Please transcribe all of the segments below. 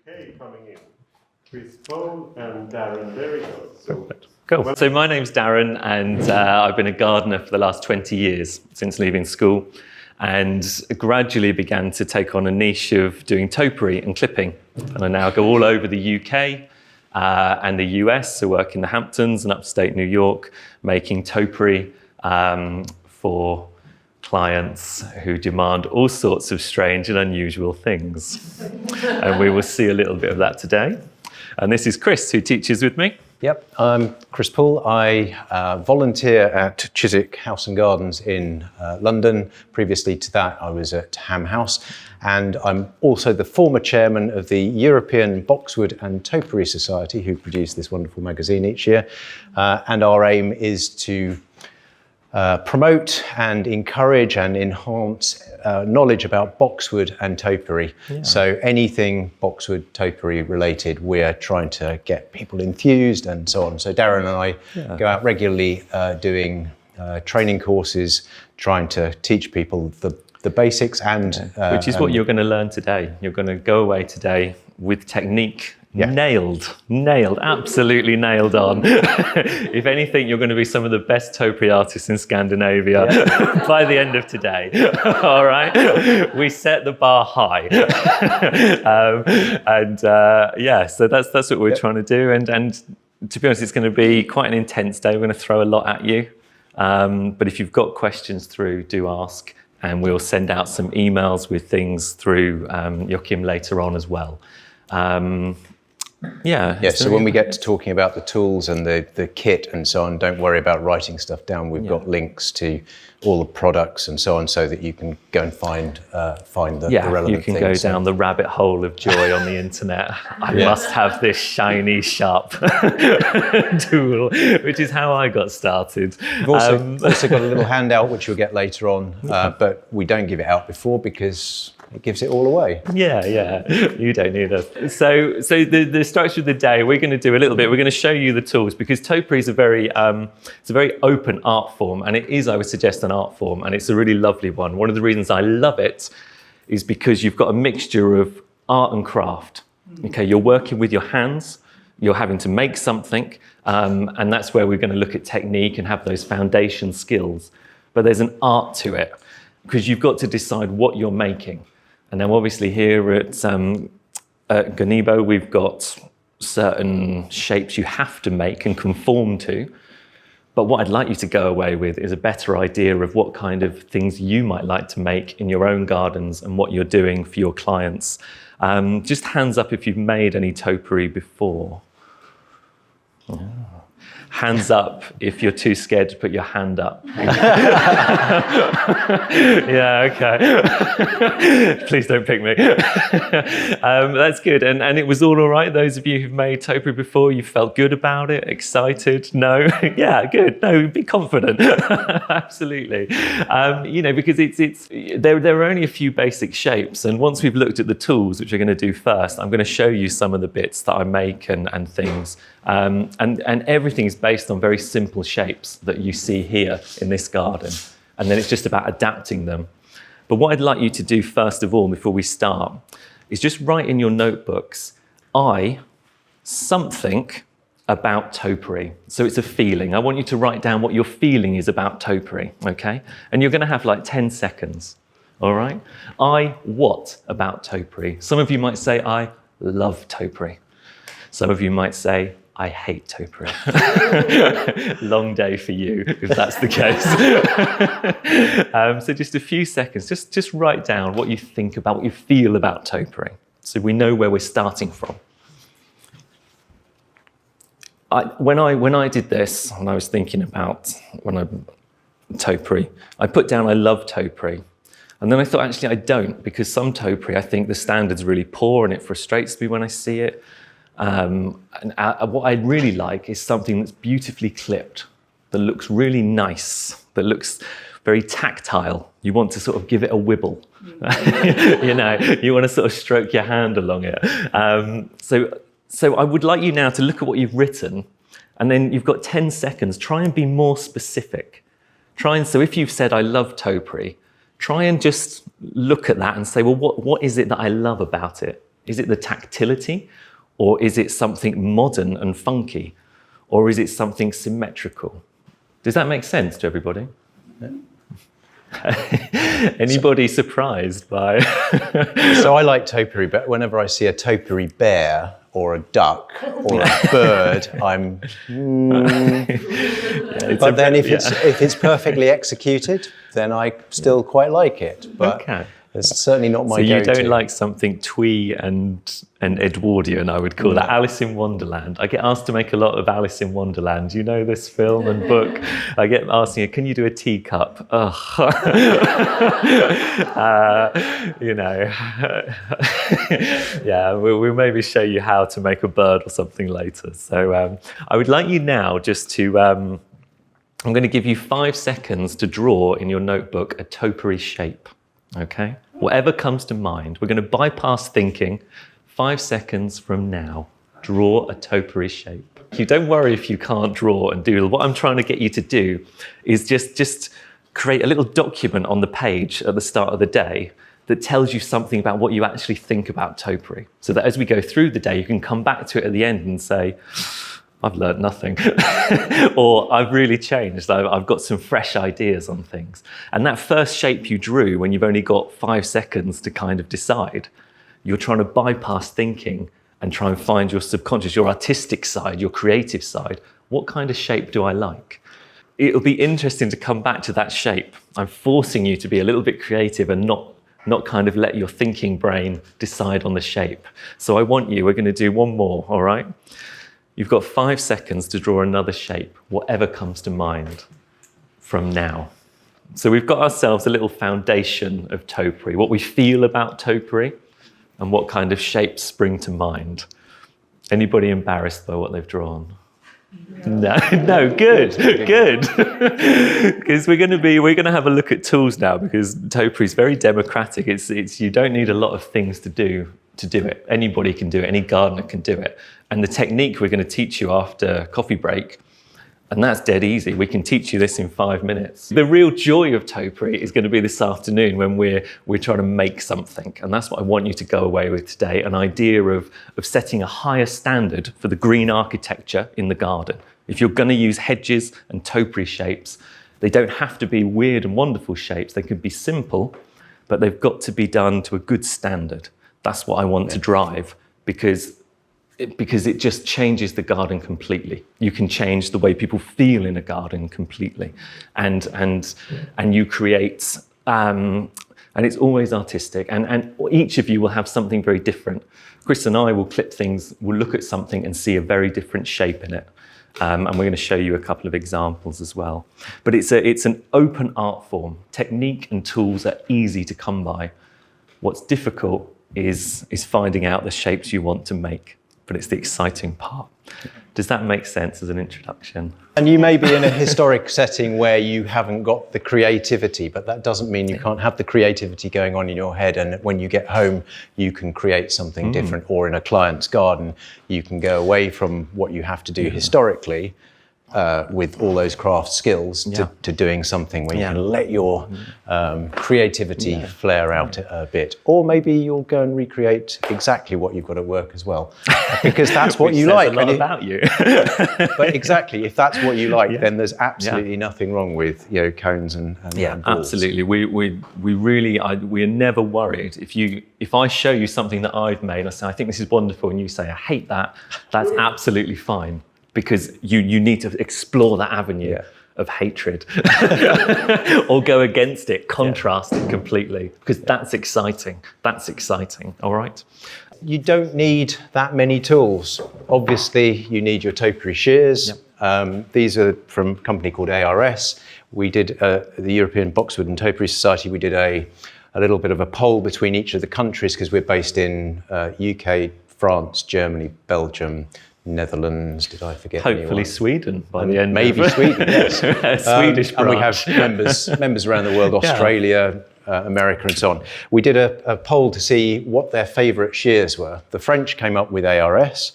UK coming in. Poole and Darren, Lerigo. Cool. So my name's Darren, and I've been a gardener for the last 20 years since leaving school, and gradually began to take on a niche of doing topiary and clipping. And I now go all over the UK and the US, so work in the Hamptons and upstate New York, making topiary for clients who demand all sorts of strange and unusual things. And we will see a little bit of that today. And this is Chris, who teaches with me. Yep, I'm Chris Poole. I volunteer at Chiswick House and Gardens in London. Previously to that, I was at Ham House. And I'm also the former chairman of the European Boxwood and Topiary Society, who produce this wonderful magazine each year. And our aim is to promote and encourage and enhance knowledge about boxwood and topiary. Yeah. So anything boxwood topiary related, we're trying to get people enthused and so on. So Darren and I go out regularly doing training courses, trying to teach people the basics and... Which is what you're going to learn today. You're going to go away today with technique nailed, absolutely nailed on. If anything, you're going to be some of the best topiary artists in Scandinavia by the end of today. All right, we set the bar high, so that's what we're trying to do. And to be honest, it's going to be quite an intense day. We're going to throw a lot at you, but if you've got questions through, do ask, and we'll send out some emails with things through Joachim later on as well. So when we get to talking about the tools and the kit and so on, don't worry about writing stuff down. We've got links to all the products and so on, so that you can go and find the relevant things. You can go down the rabbit hole of joy on the internet. I must have this shiny, sharp tool, which is how I got started. We've also got a little handout, which you'll get later on, but we don't give it out before because it gives it all away. Yeah, you don't need us. So the structure of the day, we're going to do a little bit. We're going to show you the tools, because topiary is a very open art form, and it is, I would suggest, an art form, and it's a really lovely one. One of the reasons I love it is because you've got a mixture of art and craft. Okay, you're working with your hands, you're having to make something, and that's where we're going to look at technique and have those foundation skills. But there's an art to it, because you've got to decide what you're making. And now obviously here at Gunnebo, we've got certain shapes you have to make and conform to. But what I'd like you to go away with is a better idea of what kind of things you might like to make in your own gardens and what you're doing for your clients. Just hands up if you've made any topiary before. Hands up if you're too scared to put your hand up. Yeah, okay. Please don't pick me. That's good. And it was all right, those of you who've made topiary before, you felt good about it, excited? No? Yeah, good. No, be confident. Absolutely. Because there are only a few basic shapes. And once we've looked at the tools, which we're going to do first, I'm going to show you some of the bits that I make and things. And everything is based on very simple shapes that you see here in this garden. And then it's just about adapting them. But what I'd like you to do first of all, before we start, is just write in your notebooks, something about topiary. So it's a feeling. I want you to write down what your feeling is about topiary, okay? And you're going to have like 10 seconds, all right? What about topiary? Some of you might say, I love topiary. Some of you might say, I hate topiary. Long day for you, if that's the case. So just a few seconds, just write down what you think about, what you feel about topiary, so we know where we're starting from. When I did this, and I was thinking about topiary, I put down I love topiary. And then I thought, actually, I don't, because some topiary, I think the standard's really poor and it frustrates me when I see it. What I really like is something that's beautifully clipped, that looks really nice, that looks very tactile. You want to sort of give it a wibble. You want to sort of stroke your hand along it. So I would like you now to look at what you've written, and then you've got 10 seconds. Try and be more specific. So if you've said, I love topiary, try and just look at that and say, well, what is it that I love about it? Is it the tactility? Or is it something modern and funky? Or is it something symmetrical? Does that make sense to everybody? Yeah. Anybody surprised by? So I like topiary, but whenever I see a topiary bear or a duck or a bird, I'm. But then if it's perfectly executed, then I still quite like it. But okay. It's certainly not my go-to. So you don't like something twee and Edwardian, I would call that. Alice in Wonderland. I get asked to make a lot of Alice in Wonderland. You know this film and book. I get asking, can you do a teacup? You know. Yeah, we'll maybe show you how to make a bird or something later. So I would like you now just to... I'm going to give you 5 seconds to draw in your notebook a topiary shape. Okay? Whatever comes to mind, we're going to bypass thinking. 5 seconds from now, draw a topiary shape. You don't worry if you can't draw and doodle. What I'm trying to get you to do is just create a little document on the page at the start of the day that tells you something about what you actually think about topiary. So that as we go through the day, you can come back to it at the end and say, I've learned nothing, or I've really changed. I've got some fresh ideas on things. And that first shape you drew when you've only got 5 seconds to kind of decide, you're trying to bypass thinking and try and find your subconscious, your artistic side, your creative side. What kind of shape do I like? It'll be interesting to come back to that shape. I'm forcing you to be a little bit creative and not kind of let your thinking brain decide on the shape. So we're going to do one more, all right? You've got 5 seconds to draw another shape, whatever comes to mind from now. So we've got ourselves a little foundation of topiary, what we feel about topiary and what kind of shapes spring to mind. Anybody embarrassed by what they've drawn? No, good. Because we're going to have a look at tools now, because topiary is very democratic. It's you don't need a lot of things to do it. Anybody can do it. Any gardener can do it. And the technique we're going to teach you after coffee break, and that's dead easy. We can teach you this in 5 minutes. The real joy of topiary is going to be this afternoon when we're trying to make something. And that's what I want you to go away with today, an idea of setting a higher standard for the green architecture in the garden. If you're going to use hedges and topiary shapes, they don't have to be weird and wonderful shapes. They can be simple, but they've got to be done to a good standard. That's what I want to drive, because it just changes the garden completely. You can change the way people feel in a garden completely, and you create, and it's always artistic. And each of you will have something very different. Chris and I will clip things. We'll look at something and see a very different shape in it, and we're going to show you a couple of examples as well. But it's an open art form. Technique and tools are easy to come by. What's difficult is finding out the shapes you want to make, but it's the exciting part. Does that make sense as an introduction? And you may be in a historic setting where you haven't got the creativity, but that doesn't mean you can't have the creativity going on in your head, and when you get home you can create something different. Or in a client's garden you can go away from what you have to do historically with all those craft skills to doing something where you can let your creativity flare out a bit. Or maybe you'll go and recreate exactly what you've got at work as well, because that's what you like. A lot about you. But exactly, if that's what you like, then there's absolutely nothing wrong with cones and balls. Absolutely. We're never worried. If I show you something that I've made, I say I think this is wonderful, and you say I hate that, that's absolutely fine. Because you need to explore that avenue of hatred or go against it, contrast it completely, because that's exciting. That's exciting, all right? You don't need that many tools. Obviously, you need your topiary shears. These are from a company called ARS. We did, the European Boxwood and Topiary Society, we did a little bit of a poll between each of the countries, because we're based in UK, France, Germany, Belgium, Netherlands, did I forget Hopefully anyone? Sweden by the end. Maybe Sweden, yes. Swedish branch. And we have members around the world, Australia, America and so on. We did a poll to see what their favourite shears were. The French came up with ARS,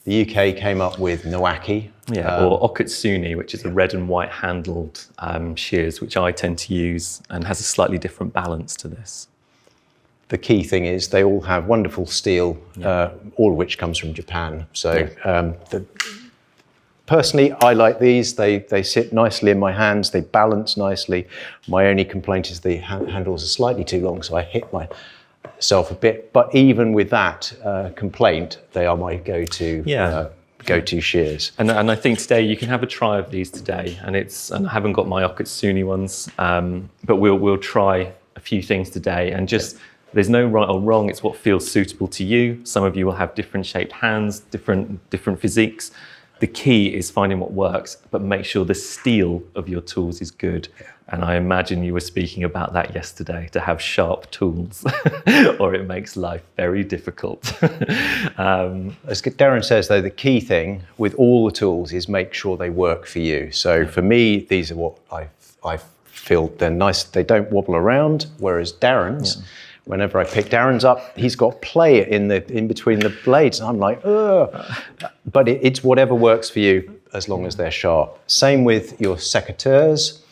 the UK came up with Nowaki. Or Okatsuni, which is a red and white handled shears, which I tend to use and has a slightly different balance to this. the key thing is they all have wonderful steel, all of which comes from Japan. So personally, I like these. They sit nicely in my hands. They balance nicely. My only complaint is the handles are slightly too long, so I hit myself a bit. But even with that complaint, they are my go-to shears. And I think today you can have a try of these today, and I haven't got my Okatsuni ones, but we'll try a few things today, and just there's no right or wrong. It's what feels suitable to you. Some of you will have different shaped hands, different physiques. The key is finding what works, but make sure the steel of your tools is good. And I imagine you were speaking about that yesterday, to have sharp tools, or it makes life very difficult. As Darren says, though, the key thing with all the tools is make sure they work for you. So for me, these are what I feel they're nice. They don't wobble around, whereas Darren's, whenever I pick Darren's up, he's got play in between the blades. And I'm like, ugh. But it's whatever works for you as long as they're sharp. Same with your secateurs.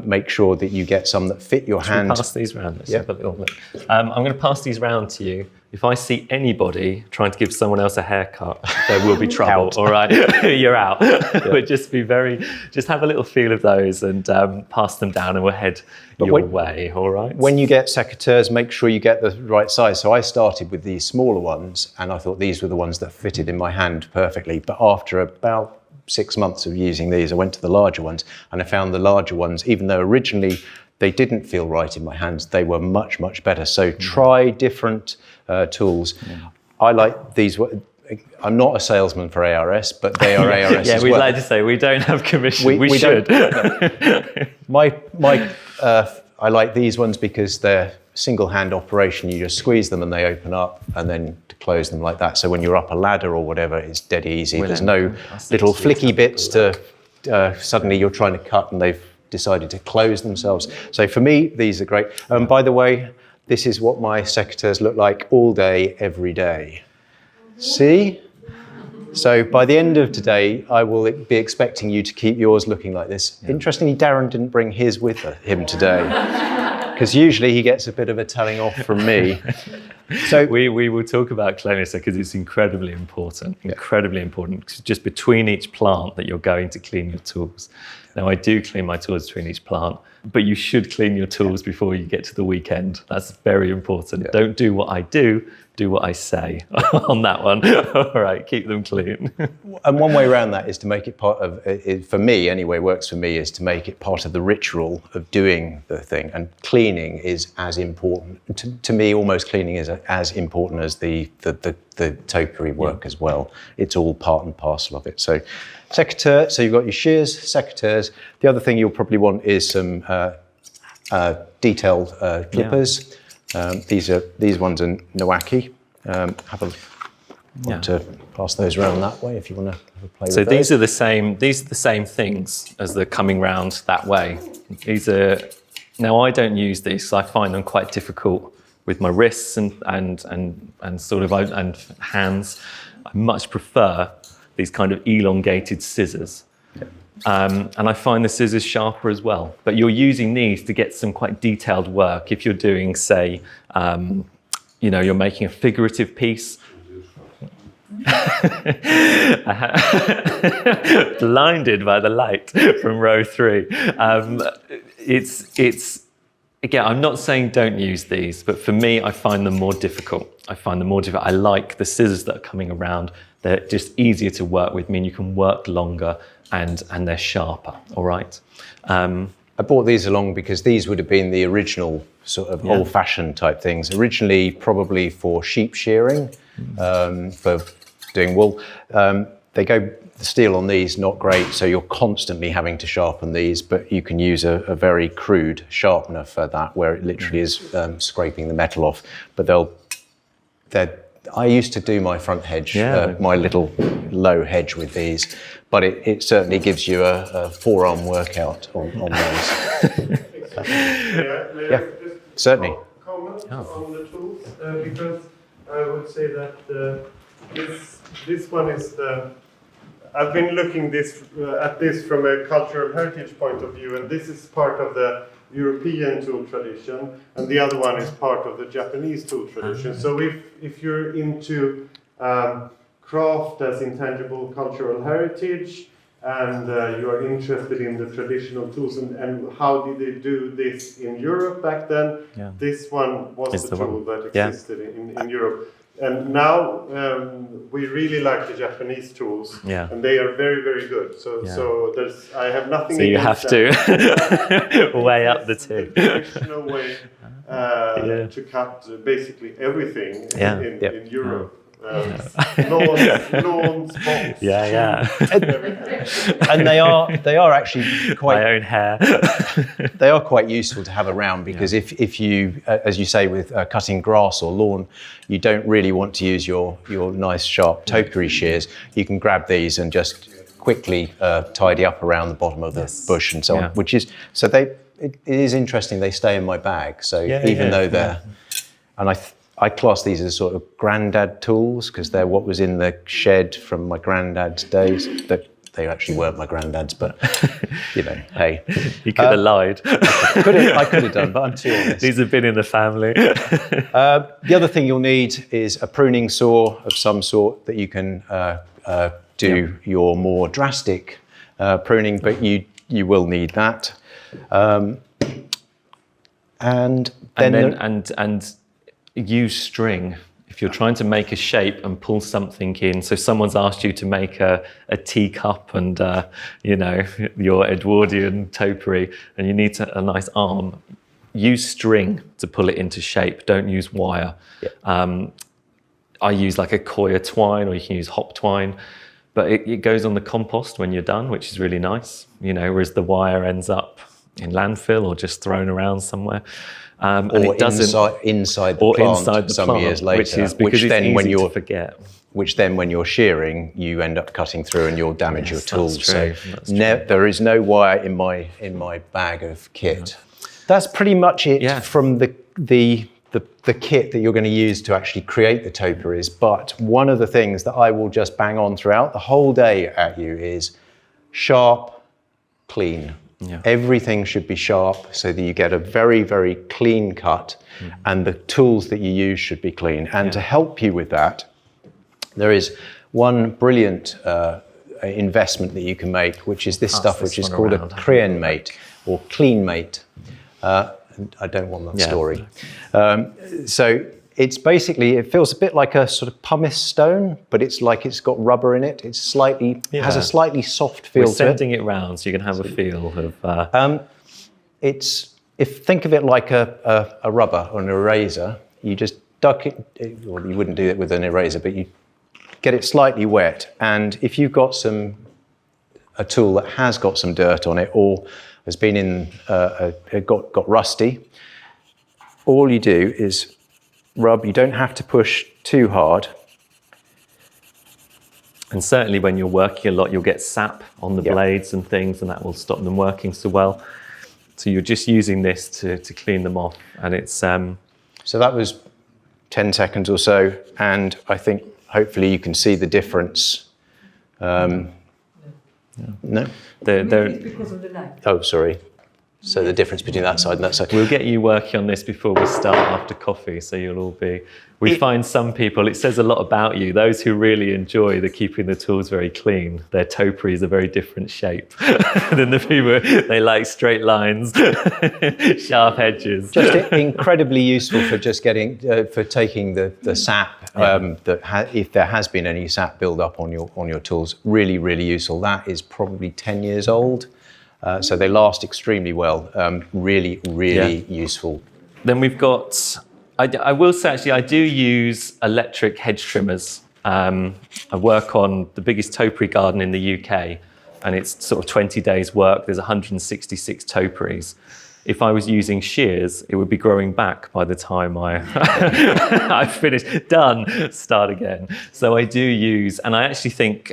Make sure that you get some that fit your hand. Pass these around. Let's have a little look. I'm going to pass these round to you. If I see anybody trying to give someone else a haircut, there will be trouble. All right, you're out. But just have a little feel of those and pass them down, and we'll head your way. All right. When you get secateurs, make sure you get the right size. So I started with these smaller ones, and I thought these were the ones that fitted in my hand perfectly. But after about 6 months of using these, I went to the larger ones, and I found the larger ones, even though originally they didn't feel right in my hands, they were much, much better. So try different tools. I like these. I'm not a salesman for ARS, but they are ARS as we'd well. like to say we don't have commission. We should. I like these ones because they're single hand operation. You just squeeze them and they open up, and then to close them like that. So when you're up a ladder or whatever, it's dead easy. There's no little flicky bits to suddenly you're trying to cut and they've decided to close themselves. So for me, these are great. By the way, this is what my secateurs look like all day, every day. See? So by the end of today, I will be expecting you to keep yours looking like this. Interestingly, Darren didn't bring his with him today, because usually he gets a bit of a telling off from me. So we will talk about cleanliness because it's incredibly important, just between each plant that you're going to clean your tools. Now, I do clean my tools between each plant, but you should clean your tools before you get to the weekend. That's very important. Don't do what I do what I say on that one. All right, keep them clean. And one way around that is to make it part of, for me anyway, works for me, is to make it part of the ritual of doing the thing. And cleaning is as important, to me, almost cleaning is as important as the topiary work as well. It's all part and parcel of it. So secateur, so you've got your shears, secateurs. The other thing you'll probably want is some detailed clippers. These ones are Nowaki. Want to pass those around that way if you want to have a play with those. These are the same things as the coming round that way. Now I don't use these because I find them quite difficult with my wrists and hands. I much prefer these kind of elongated scissors. And I find the scissors sharper as well. But you're using these to get some quite detailed work. If you're doing, say, you're making a figurative piece. Blinded by the light from row 3. It's again, I'm not saying don't use these, but for me, I find them more difficult. I like the scissors that are coming around. They're just easier to work with, mean you can work longer, and they're sharper, all right? I brought these along because these would have been the original sort of old-fashioned type things. Originally, probably for sheep shearing, for doing wool. The steel on these, not great, so you're constantly having to sharpen these, but you can use a very crude sharpener for that, where it literally is scraping the metal off. But I used to do my front hedge, my little low hedge with these, but it certainly gives you a forearm workout on those. Certainly. Comment on the tools, because I would say that this one is I've been looking at this from a cultural heritage point of view, and this is part of the European tool tradition, and the other one is part of the Japanese tool tradition. So if you're into craft as intangible cultural heritage, and you are interested in the traditional tools and how did they do this in Europe back then, this one was the tool that existed in Europe. And now we really like the Japanese tools, and they are very, very good. So I have nothing. So you have to weigh up the two. The traditional way to cut basically everything in Europe. Lawns, box. And they are actually quite. My own hair. They are quite useful to have around because if you, as you say, with cutting grass or lawn, you don't really want to use your nice sharp topiary shears. You can grab these and just quickly tidy up around the bottom of the bush and so on. Which is it is interesting. They stay in my bag, so even though they're and I class these as sort of granddad tools because they're what was in the shed from my granddad's days. That they actually weren't my granddad's, but hey. You could have lied. I could have done, but I'm too honest. These have been in the family. The other thing you'll need is a pruning saw of some sort that you can do your more drastic pruning, but you will need that. And use string if you're trying to make a shape and pull something in. So someone's asked you to make a teacup and your Edwardian topiary, and you need a nice arm. Use string to pull it into shape. Don't use wire. I use like a coir twine, or you can use hop twine, but it goes on the compost when you're done, which is really nice. Whereas the wire ends up in landfill or just thrown around somewhere. Or inside the plant some years later, which then when you forget. Which then when you're shearing, you end up cutting through and you'll damage your tools. True. So there is no wire in my bag of kit. That's pretty much it from the kit that you're going to use to actually create the topiaries. But one of the things that I will just bang on throughout the whole day at you is sharp, clean. Everything should be sharp so that you get a very, very clean cut, and the tools that you use should be clean. And to help you with that, there is one brilliant investment that you can make, which is this stuff which is called a Clean Mate or Clean Mate. I don't want that story. So it's basically, it feels a bit like a sort of pumice stone, but it's like it's got rubber in it. It's has a slightly soft feel to it. We're sending it round so you can have a feel of... Think of it like a rubber or an eraser. You just duck it, well, you wouldn't do it with an eraser, but you get it slightly wet. And if you've got a tool that has got some dirt on it or has been got rusty, all you do is rub. You don't have to push too hard. And certainly when you're working a lot, you'll get sap on the blades and things, and that will stop them working so well. So you're just using this to clean them off. And it's... So that was 10 seconds or so. And I think hopefully you can see the difference. No? It's because of the light. Oh, sorry. So the difference between that side and that side. We'll get you working on this before we start after coffee, so you'll all be... We find some people, it says a lot about you, those who really enjoy keeping the tools very clean, their topiary is a very different shape than the people, they like straight lines, sharp edges. Just incredibly useful for just getting, for taking the sap, if there has been any sap build up on your tools, really, really useful. That is probably 10 years old. So they last extremely well. Really, really useful. Then we've got, I will say actually, I do use electric hedge trimmers. I work on the biggest topiary garden in the UK, and it's sort of 20 days work. There's 166 topiaries. If I was using shears, it would be growing back by the time I finish. Done, start again. So I do use, and I actually think,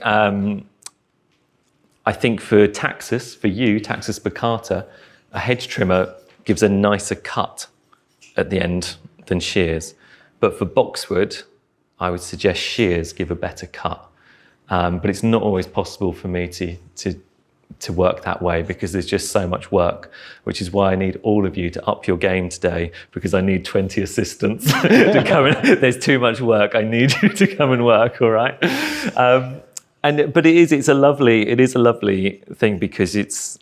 for Taxus, for you, Taxus baccata, a hedge trimmer gives a nicer cut at the end than shears. But for boxwood, I would suggest shears give a better cut. But it's not always possible for me to to work that way, because there's just so much work, which is why I need all of you to up your game today, because I need 20 assistants to come in. There's too much work. I need you to come and work, all right? But it is a lovely thing, because it's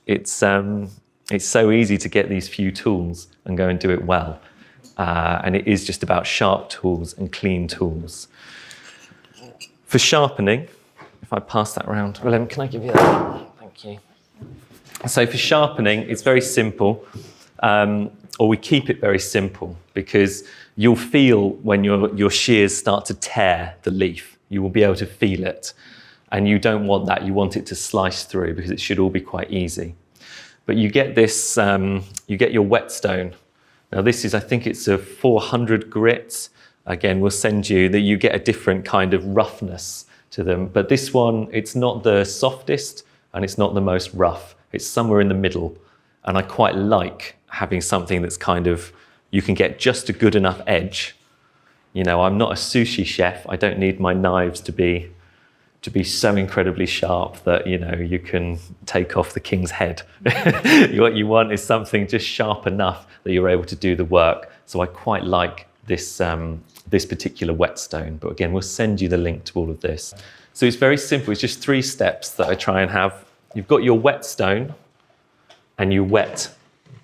so easy to get these few tools and go and do it well. And it is just about sharp tools and clean tools. For sharpening, if I pass that around, Willem, can I give you that? Thank you. So for sharpening, it's very simple, or we keep it very simple, because you'll feel when your shears start to tear the leaf. You will be able to feel it. And you don't want that. You want it to slice through, because it should all be quite easy. But you get this, you get your whetstone. Now this is, I think it's a 400 grit. Again, we'll send you that you get a different kind of roughness to them. But this one, it's not the softest and it's not the most rough. It's somewhere in the middle. And I quite like having something that's kind of, you can get just a good enough edge. You know, I'm not a sushi chef. I don't need my knives to be so incredibly sharp that, you know, you can take off the king's head. What you want is something just sharp enough that you're able to do the work. So I quite like this, this particular whetstone. But again, we'll send you the link to all of this. So it's very simple. It's just 3 steps that I try and have. You've got your whetstone and you wet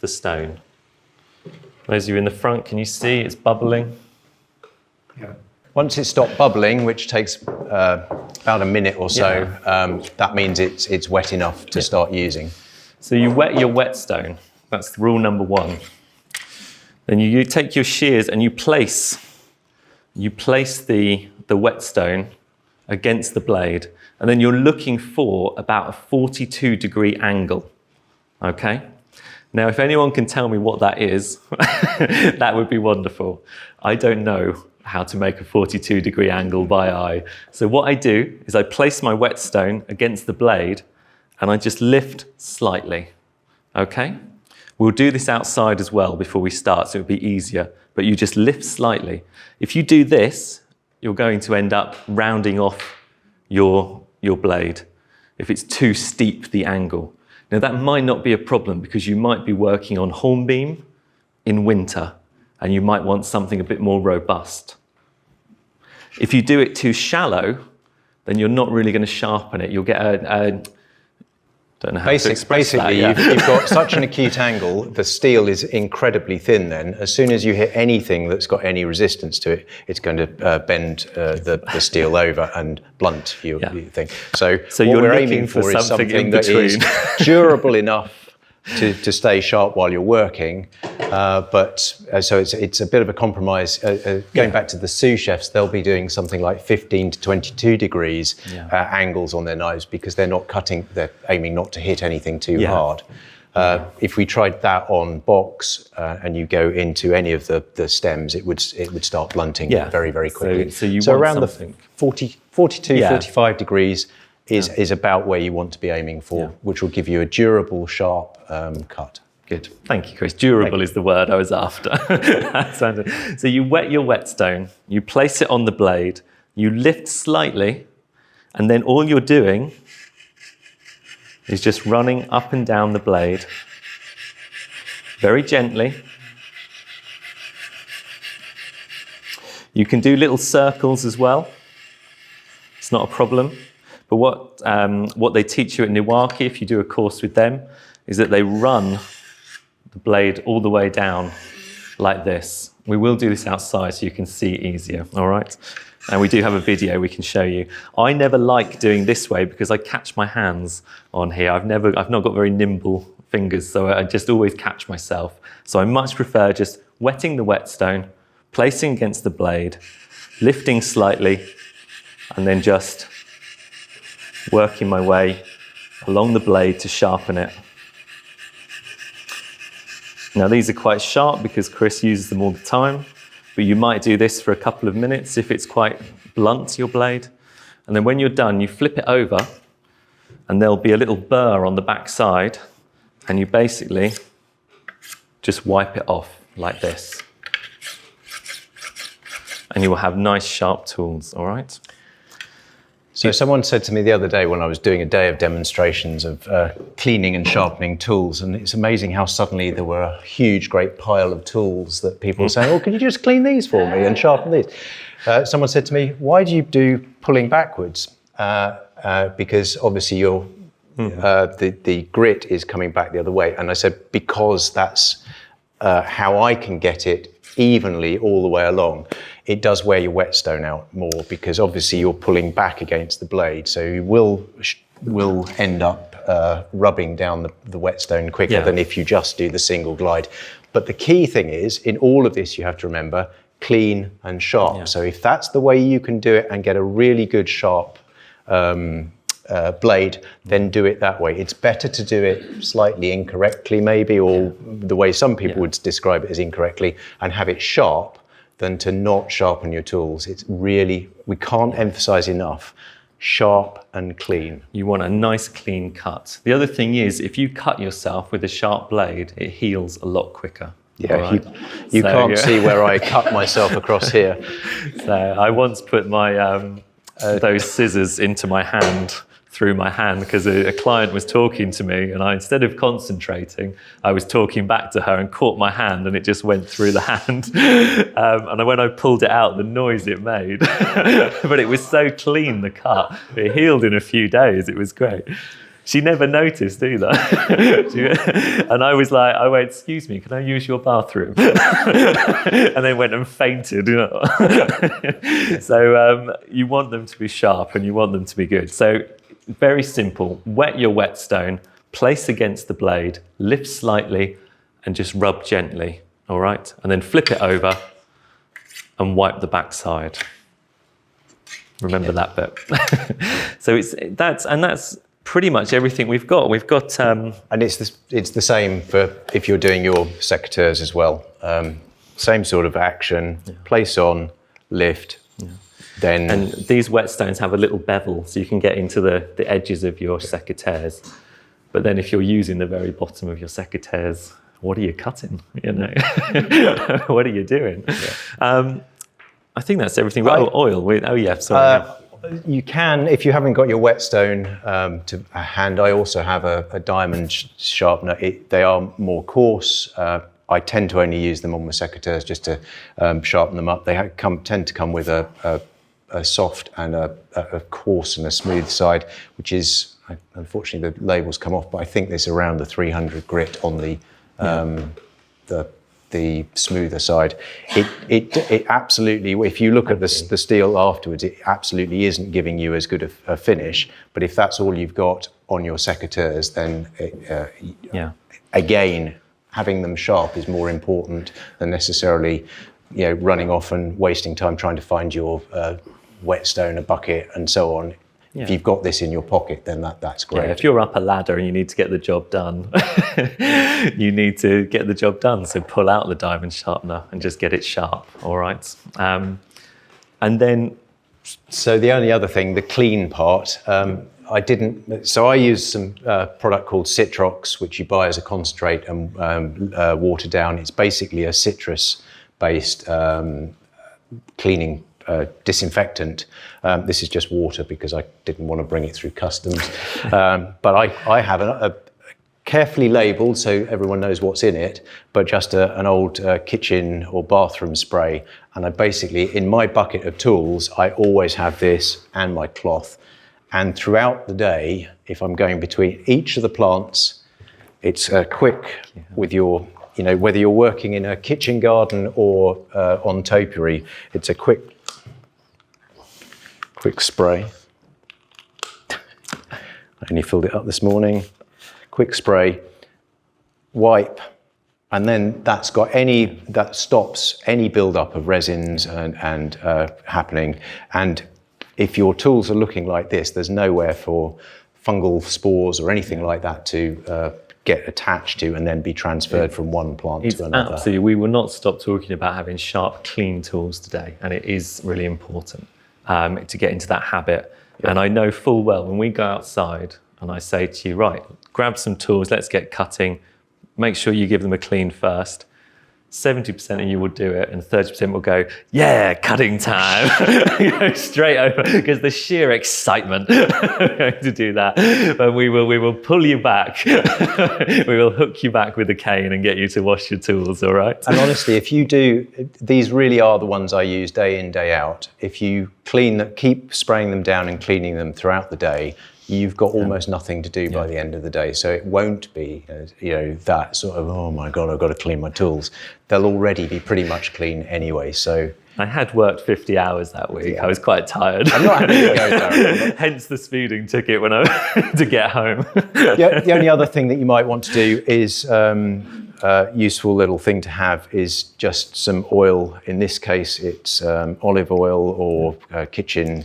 the stone. Those of you in the front, can you see it's bubbling? Yeah. Once it's stopped bubbling, which takes about a minute or so, that means it's wet enough to start using. So you wet your whetstone. That's rule number 1. Then you take your shears and you place the whetstone against the blade, and then you're looking for about a 42-degree angle. Okay? Now, if anyone can tell me what that is, that would be wonderful. I don't know how to make a 42-degree angle by eye. So what I do is I place my whetstone against the blade and I just lift slightly, okay? We'll do this outside as well before we start, so it'll be easier, but you just lift slightly. If you do this, you're going to end up rounding off your blade if it's too steep, the angle. Now that might not be a problem, because you might be working on hornbeam in winter, and you might want something a bit more robust. If you do it too shallow, then you're not really going to sharpen it. You'll get don't know how to express that. Basically, you've got such an acute angle, the steel is incredibly thin then. As soon as you hit anything that's got any resistance to it, it's going to bend the steel over and blunt your thing. So what we're aiming for is something that is durable enough to stay sharp while you're working, so it's a bit of a compromise. Going back to the sous chefs, they'll be doing something like 15 to 22 degrees angles on their knives, because they're aiming not to hit anything too hard. If we tried that on box and you go into any of the stems, it would start blunting very, very quickly. So around something. the 42, 45 degrees is about where you want to be aiming for, which will give you a durable, sharp cut. Good. Thank you, Chris. Durable is the word I was after. So you wet your whetstone, you place it on the blade, you lift slightly, and then all you're doing is just running up and down the blade very gently. You can do little circles as well. It's not a problem. But what they teach you at Niwaki, if you do a course with them, is that they run the blade all the way down like this. We will do this outside so you can see easier, all right? And we do have a video we can show you. I never like doing this way because I catch my hands on here. I've not got very nimble fingers, so I just always catch myself. So I much prefer just wetting the whetstone, placing against the blade, lifting slightly, and then just working my way along the blade to sharpen it. Now these are quite sharp because Chris uses them all the time, but you might do this for a couple of minutes if it's quite blunt, your blade. And then when you're done, you flip it over and there'll be a little burr on the back side, and you basically just wipe it off like this. And you will have nice sharp tools, all right? So someone said to me the other day when I was doing a day of demonstrations of cleaning and sharpening tools, and it's amazing how suddenly there were a huge, great pile of tools that people were saying, "Oh, can you just clean these for me and sharpen these?" Someone said to me, "Why do you do pulling backwards?" Because obviously the grit is coming back the other way, and I said because that's how I can get it evenly all the way along. It does wear your whetstone out more because obviously you're pulling back against the blade, so you will end up rubbing down the whetstone quicker than if you just do the single glide. But the key thing is, in all of this, you have to remember clean and sharp. Yeah. So if that's the way you can do it and get a really good sharp blade, then do it that way. It's better to do it slightly incorrectly maybe, or the way some people would describe it as incorrectly, and have it sharp than to not sharpen your tools. It's really, we can't emphasize enough, sharp and clean. You want a nice clean cut. The other thing is, if you cut yourself with a sharp blade, it heals a lot quicker. Yeah, right? you can't see where I cut myself across here. So I once put my those scissors into my hand, through my hand, because a client was talking to me, and instead of concentrating, I was talking back to her and caught my hand, and it just went through the hand. And when I pulled it out, the noise it made, but it was so clean, the cut, it healed in a few days. It was great. She never noticed either. And I was like, I went, "Excuse me, can I use your bathroom?" And then went and fainted. You know? So you want them to be sharp and you want them to be good. So very simple, wet your whetstone, place against the blade, lift slightly and just rub gently, all right? And then flip it over and wipe the backside. Remember that bit. So that's pretty much everything we've got. We've got... and it's the same for if you're doing your secateurs as well. Same sort of action, place on, lift, then... And these whetstones have a little bevel, so you can get into the edges of your secateurs. But then if you're using the very bottom of your secateurs, what are you cutting? You know, what are you doing? Yeah. I think that's everything. Oil. Sorry. You can, if you haven't got your whetstone to hand, I also have a diamond sharpener. They are more coarse. I tend to only use them on my secateurs just to sharpen them up. They tend to come with a soft and a coarse and a smooth side, which is, unfortunately the labels come off, but I think there's around the 300 grit on the smoother side. It absolutely, if you look at the steel afterwards, it absolutely isn't giving you as good a finish. But if that's all you've got on your secateurs, then again, having them sharp is more important than necessarily, running off and wasting time trying to find your whetstone, a bucket, and so on. Yeah. If you've got this in your pocket, then that's great. Yeah, if you're up a ladder and you need to get the job done, you need to get the job done. So pull out the diamond sharpener and just get it sharp, all right? And then... So the only other thing, the clean part, I use some product called Citrox, which you buy as a concentrate and water down. It's basically a citrus-based cleaning disinfectant. This is just water because I didn't want to bring it through customs. But I have a carefully labelled so everyone knows what's in it, but just an old kitchen or bathroom spray. And I basically, in my bucket of tools, I always have this and my cloth. And throughout the day, if I'm going between each of the plants, it's quick with your, whether you're working in a kitchen garden or on topiary, it's a quick spray. I only filled it up this morning. Quick spray, wipe, and then that stops any build-up of resins and happening. And if your tools are looking like this, there's nowhere for fungal spores or anything like that to get attached to and then be transferred from one plant to another. Absolutely, we will not stop talking about having sharp, clean tools today, and it is really important to get into that habit. Yeah. And I know full well when we go outside and I say to you, right, grab some tools, let's get cutting, make sure you give them a clean first. 70% of you will do it, and 30% will go, yeah, cutting time, straight over, because the sheer excitement of going to do that. But we will pull you back. We will hook you back with a cane and get you to wash your tools, all right? And honestly, if you do, these really are the ones I use day in, day out. If you keep spraying them down and cleaning them throughout the day, you've got almost nothing to do by the end of the day. So it won't be, that sort of, oh my God, I've got to clean my tools. They'll already be pretty much clean anyway. So I had worked 50 hours that week. I was quite tired. I'm not having to go there. Hence the speeding ticket when I to get home. The only other thing that you might want to do is useful little thing to have is just some oil. In this case, it's olive oil or kitchen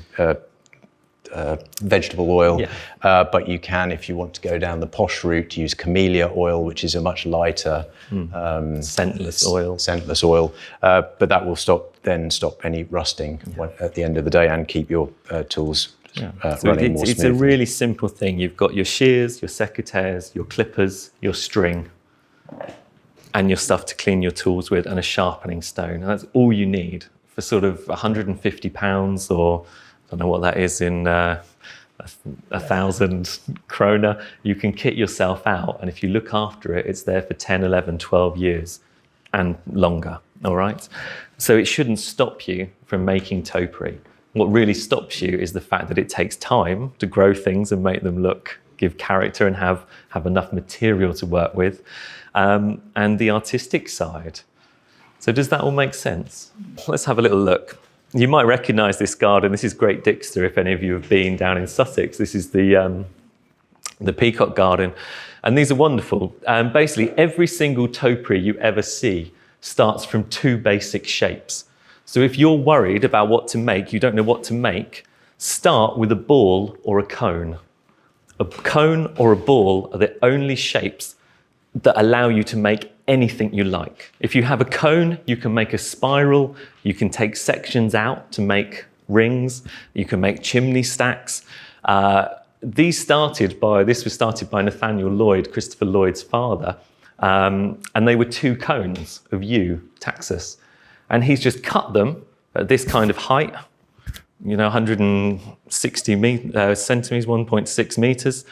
vegetable oil, but you can, if you want to go down the posh route, use camellia oil, which is a much lighter scentless oil, but that will stop any rusting at the end of the day and keep your tools running more smoothly. It's a really simple thing. You've got your shears, your secateurs, your clippers, your string, and your stuff to clean your tools with, and a sharpening stone. And that's all you need for sort of £150 or I don't know what that is in 1,000 kroner. You can kit yourself out, and if you look after it, it's there for 10, 11, 12 years and longer, all right? So it shouldn't stop you from making topiary. What really stops you is the fact that it takes time to grow things and make them give character and have enough material to work with, and the artistic side. So does that all make sense? Let's have a little look. You might recognise this garden. This is Great Dixter, if any of you have been down in Sussex. This is the peacock garden. And these are wonderful. Basically, every single topiary you ever see starts from two basic shapes. So if you're worried about what to make, you don't know what to make, start with a ball or a cone. A cone or a ball are the only shapes that allow you to make anything you like. If you have a cone, you can make a spiral, you can take sections out to make rings, you can make chimney stacks. This was started by Nathaniel Lloyd, Christopher Lloyd's father, and they were two cones of yew, taxus. And he's just cut them at this kind of height, 160 centimetres, 1.6 metres.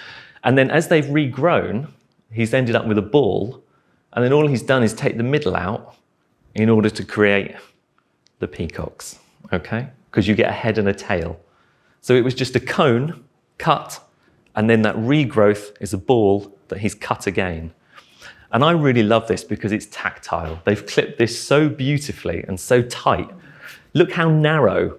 And then as they've regrown, he's ended up with a ball. And then all he's done is take the middle out in order to create the peacocks, okay? Because you get a head and a tail. So it was just a cone, cut, and then that regrowth is a ball that he's cut again. And I really love this because it's tactile. They've clipped this so beautifully and so tight. Look how narrow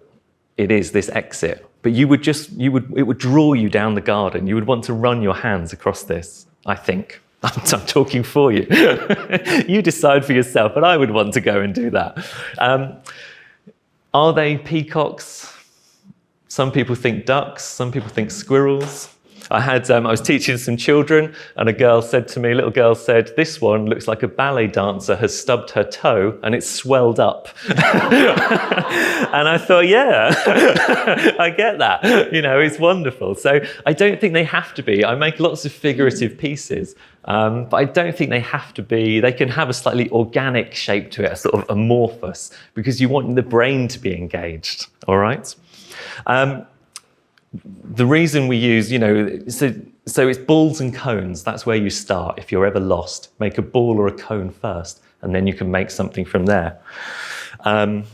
it is, this exit. But it would draw you down the garden. You would want to run your hands across this, I think. I'm talking for you. You decide for yourself, but I would want to go and do that. Are they peacocks? Some people think ducks, some people think squirrels. I was teaching some children, and a little girl said, this one looks like a ballet dancer has stubbed her toe and it's swelled up. And I thought, yeah, I get that. It's wonderful. So I don't think they have to be. I make lots of figurative pieces, but I don't think they have to be. They can have a slightly organic shape to it, a sort of amorphous, because you want the brain to be engaged, all right? The reason we use, so it's balls and cones. That's where you start if you're ever lost. Make a ball or a cone first, and then you can make something from there. I've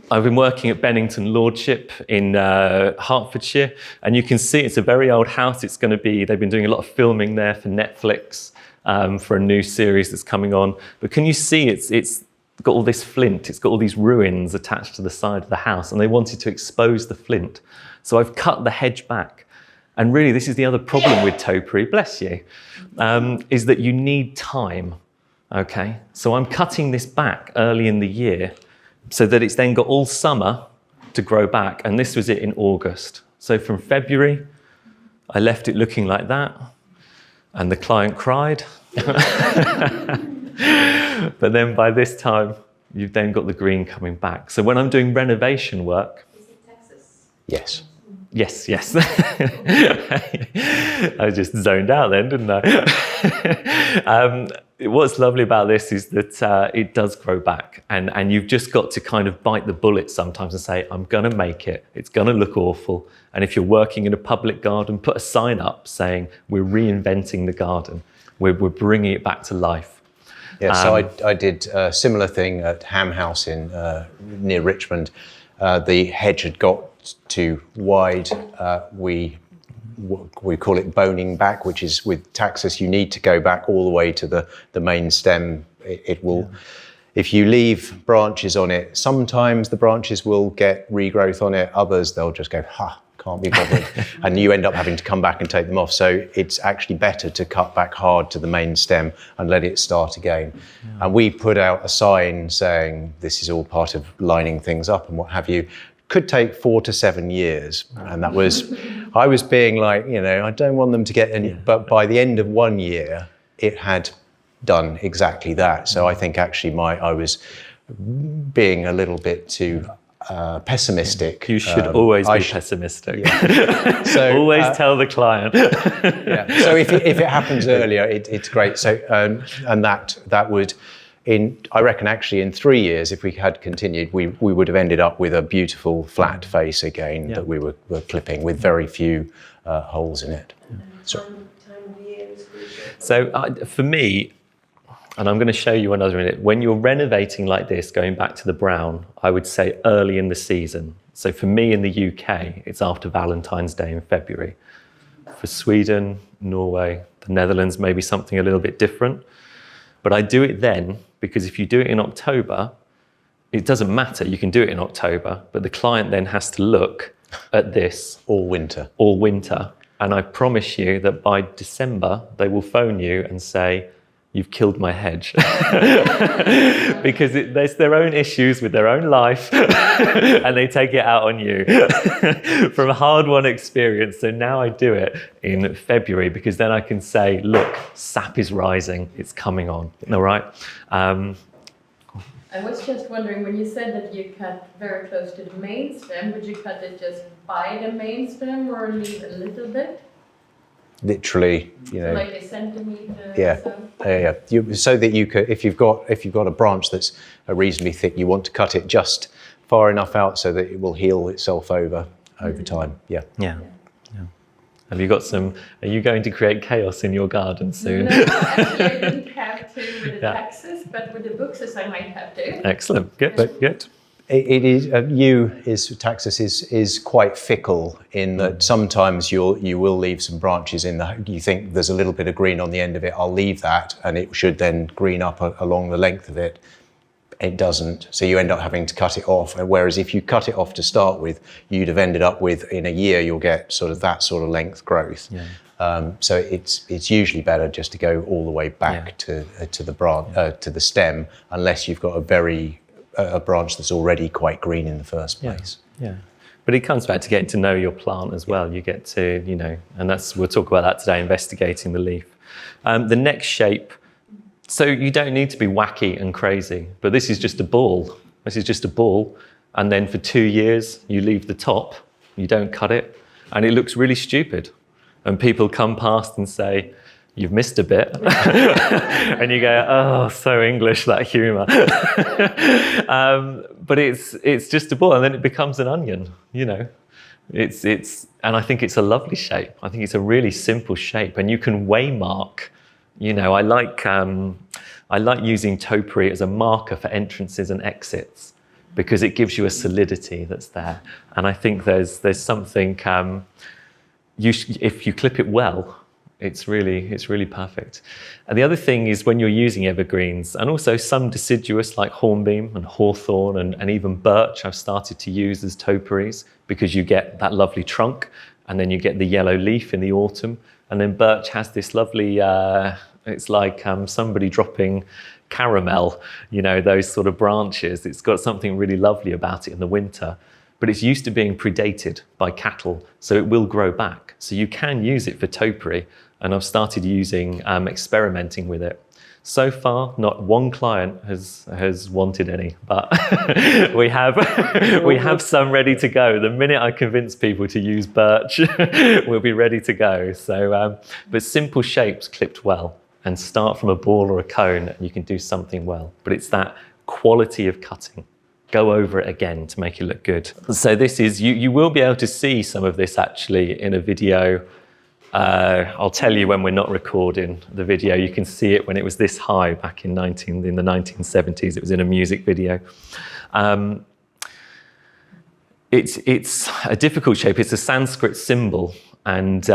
been working at Bennington Lordship in Hertfordshire, and you can see it's a very old house. They've been doing a lot of filming there for Netflix, for a new series that's coming on. But can you see it's got all this flint, it's got all these ruins attached to the side of the house, and they wanted to expose the flint. So I've cut the hedge back. And really, this is the other problem with topiary, bless you, is that you need time, okay? So I'm cutting this back early in the year so that it's then got all summer to grow back. And this was it in August. So from February, I left it looking like that, and the client cried. But then by this time, you've then got the green coming back. So when I'm doing renovation work... Is it Texas? Yes. Yes. I just zoned out then, didn't I? what's lovely about this is that it does grow back, and you've just got to kind of bite the bullet sometimes and say, I'm going to make it. It's going to look awful. And if you're working in a public garden, put a sign up saying, we're reinventing the garden. We're bringing it back to life. Yeah, so I did a similar thing at Ham House in near Richmond. The hedge had got too wide. We call it boning back, which is with taxus, you need to go back all the way to the main stem. It will, if you leave branches on it, sometimes the branches will get regrowth on it, others they'll just go, can't be bothered. And you end up having to come back and take them off. So it's actually better to cut back hard to the main stem and let it start again. Yeah. And we put out a sign saying this is all part of lining things up and what have you. Could take 4 to 7 years. And that was, I was being like, I don't want them to get any, but by the end of 1 year, it had done exactly that. So I think actually I was being a little bit too pessimistic. You should always be pessimistic. Yeah. So always tell the client. Yeah. So if it happens earlier, it's great. So and that would, I reckon actually in 3 years, if we had continued, we would have ended up with a beautiful flat face again that we were clipping with very few holes in it. So for me, and I'm going to show you another minute, when you're renovating like this, going back to the brown, I would say early in the season. So for me in the UK, it's after Valentine's Day in February. For Sweden, Norway, the Netherlands, maybe something a little bit different. But I do it then because if you do it in October, it doesn't matter. You can do it in October, but the client then has to look at this all winter. And I promise you that by December, they will phone you and say, you've killed my hedge. Because there's their own issues with their own life and they take it out on you from a hard-won experience. So now I do it in February because then I can say, look, sap is rising, it's coming on, all right? I was just wondering, when you said that you cut very close to the main stem, would you cut it just by the main stem or leave a little bit? Literally, So like a centimeter. Yeah, so that you could, if you've got a branch that's reasonably thick, you want to cut it just far enough out so that it will heal itself over time. Yeah. Have you got are you going to create chaos in your garden soon? No, actually I didn't have to with the taxes, but with the buxus I might have to. Excellent, good. It is taxus is quite fickle in that sometimes you will leave some branches in you think there's a little bit of green on the end of it, I'll leave that and it should then green up along the length of it. It doesn't, so you end up having to cut it off. Whereas if you cut it off to start with, you'd have ended up with, in a year, you'll get sort of that sort of length growth. Yeah. So it's usually better just to go all the way back to the branch, to the stem, unless you've got a branch that's already quite green in the first place. Yeah. But it comes back to getting to know your plant as well. You get to, and we'll talk about that today, investigating the leaf. The next shape, so you don't need to be wacky and crazy, but this is just a ball. And then for 2 years, you leave the top, you don't cut it, and it looks really stupid. And people come past and say, you've missed a bit. And you go, oh, so English, that humour. But it's just a ball, and then it becomes an onion, and I think it's a lovely shape. I think it's a really simple shape, and you can waymark. I like using topiary as a marker for entrances and exits because it gives you a solidity that's there. And I think there's something, if you clip it well, it's really perfect. And the other thing is when you're using evergreens, and also some deciduous like hornbeam and hawthorn and even birch I've started to use as topiaries because you get that lovely trunk and then you get the yellow leaf in the autumn. And then birch has this lovely, it's like somebody dropping caramel, those sort of branches. It's got something really lovely about it in the winter. But it's used to being predated by cattle, so it will grow back. So you can use it for topiary, and I've started experimenting with it. So far, not one client has wanted any, but we have some ready to go. The minute I convince people to use birch, we'll be ready to go. So, but simple shapes clipped well, and start from a ball or a cone and you can do something well. But it's that quality of cutting. Go over it again to make it look good. So this is, you will be able to see some of this actually in a video. I'll tell you when we're not recording the video. You can see it when it was this high back in the 1970s. It was in a music video. It's a difficult shape. It's a Sanskrit symbol, and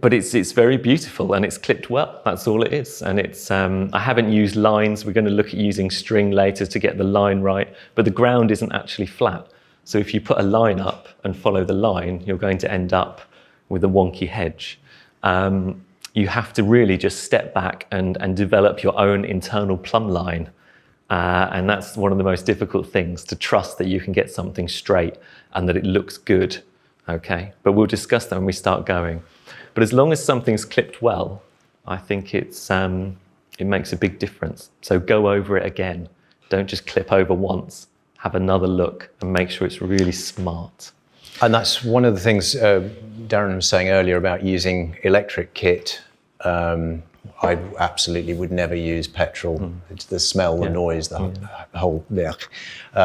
but it's very beautiful and it's clipped well. That's all it is. And it's I haven't used lines. We're going to look at using string later to get the line right. But the ground isn't actually flat. So if you put a line up and follow the line, you're going to end up with a wonky hedge. You have to really just step back and develop your own internal plumb line. And that's one of the most difficult things, to trust that you can get something straight and that it looks good. Okay, but we'll discuss that when we start going. But as long as something's clipped well, I think it makes a big difference. So go over it again. Don't just clip over once. Have another look and make sure it's really smart. And that's one of the things Darren was saying earlier about using electric kit. I absolutely would never use petrol. It's the smell, the noise, the whole.